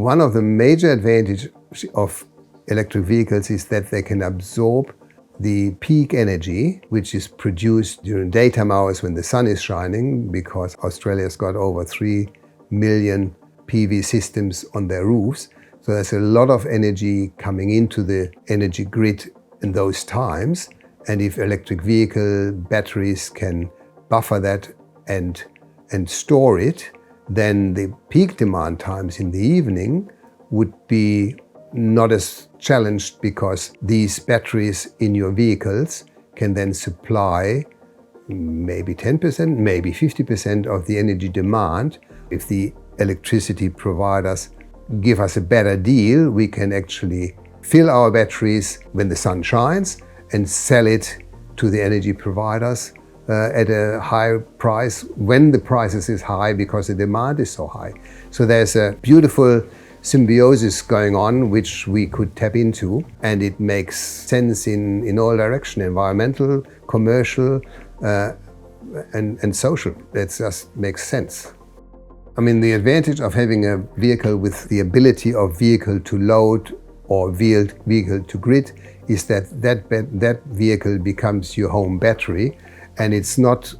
One of the major advantages of electric vehicles is that they can absorb the peak energy, which is produced during daytime hours when the sun is shining, because Australia's got over 3 million PV systems on their roofs. So there's a lot of energy coming into the energy grid in those times. And if electric vehicle batteries can buffer that and store it, then the peak demand times in the evening would be not as challenged, because these batteries in your vehicles can then supply maybe 10%, maybe 50% of the energy demand. If the electricity providers give us a better deal, we can actually fill our batteries when the sun shines and sell it to the energy providers at a high price when the prices is high, because the demand is so high. So there's a beautiful symbiosis going on which we could tap into, and it makes sense in all directions: environmental, commercial, and social. It just makes sense. I mean, the advantage of having a vehicle with the ability of vehicle to load or vehicle to grid is that vehicle becomes your home battery, and it's not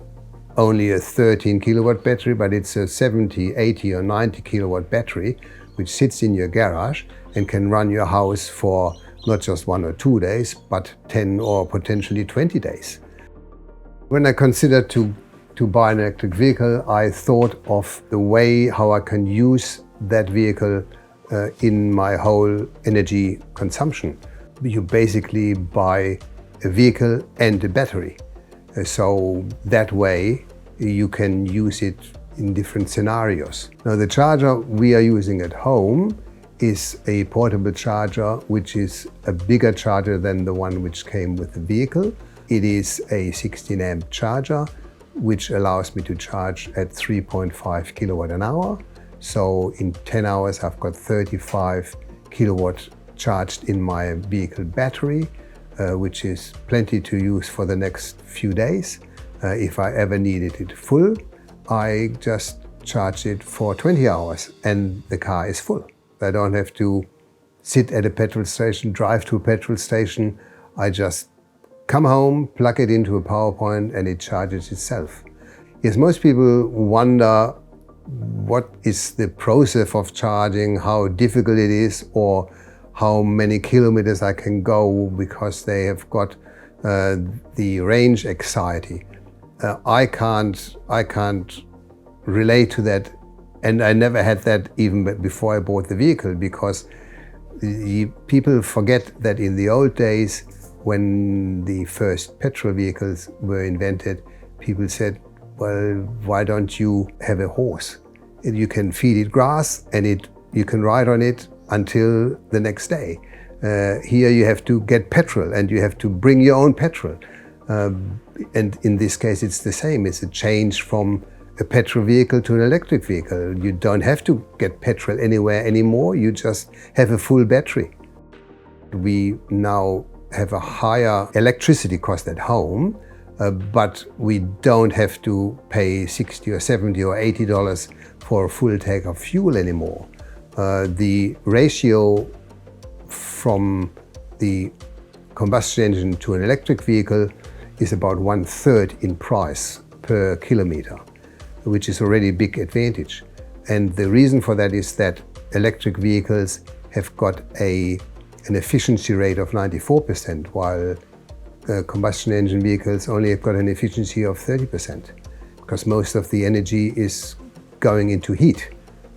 only a 13 kilowatt battery, but it's a 70, 80 or 90 kilowatt battery which sits in your garage and can run your house for not just 1 or 2 days, but 10 or potentially 20 days. When I considered to buy an electric vehicle, I thought of the way how I can use that vehicle in my whole energy consumption. You basically buy a vehicle and a battery. So that way you can use it in different scenarios. Now, the charger we are using at home is a portable charger, which is a bigger charger than the one which came with the vehicle. It is a 16 amp charger, which allows me to charge at 3.5 kilowatt an hour. So in 10 hours, I've got 35 kilowatt charged in my vehicle battery, which is plenty to use for the next few days. If I ever needed it full, I just charge it for 20 hours and the car is full. I don't have to sit at a petrol station, drive to a petrol station. I just come home, plug it into a power point, and it charges itself. Yes, most people wonder what is the process of charging, how difficult it is, or how many kilometers I can go, because they have got the range anxiety. I can't relate to that, and I never had that even before I bought the vehicle, because people forget that in the old days, when the first petrol vehicles were invented, people said, well, why don't you have a horse? You can feed it grass and you can ride on it until the next day. Here you have to get petrol and you have to bring your own petrol. And in this case, it's the same. It's a change from a petrol vehicle to an electric vehicle. You don't have to get petrol anywhere anymore. You just have a full battery. We now have a higher electricity cost at home, but we don't have to pay $60 or $70 or $80 for a full tank of fuel anymore. The ratio from the combustion engine to an electric vehicle is about 1/3 in price per kilometer, which is already a big advantage. And the reason for that is that electric vehicles have got an efficiency rate of 94%, while combustion engine vehicles only have got an efficiency of 30%, because most of the energy is going into heat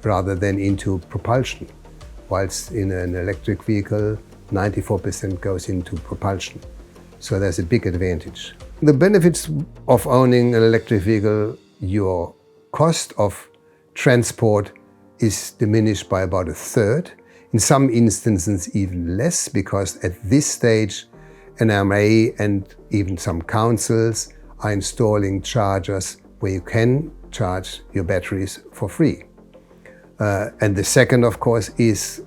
rather than into propulsion, whilst in an electric vehicle, 94% goes into propulsion. So there's a big advantage. The benefits of owning an electric vehicle: your cost of transport is diminished by about 1/3. In some instances even less, because at this stage NRMA and even some councils are installing chargers where you can charge your batteries for free. And the second, of course, is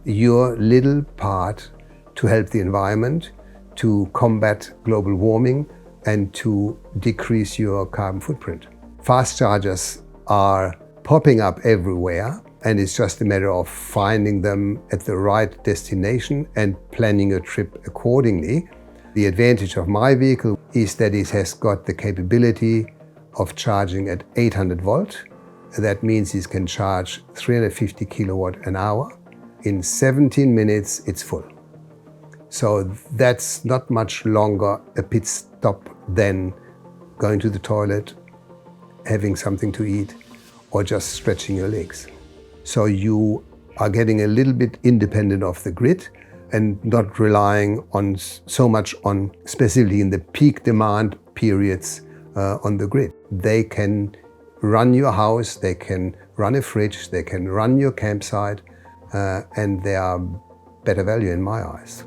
your little part to help the environment, to combat global warming, and to decrease your carbon footprint. Fast chargers are popping up everywhere, and it's just a matter of finding them at the right destination and planning a trip accordingly. The advantage of my vehicle is that it has got the capability of charging at 800 volt. That means it can charge 350 kilowatt an hour. In 17 minutes, it's full. So that's not much longer a pit stop than going to the toilet, having something to eat, or just stretching your legs. So you are getting a little bit independent of the grid and not relying on so much on, specifically in the peak demand periods, on the grid. They can run your house, they can run a fridge, they can run your campsite, and they are better value in my eyes.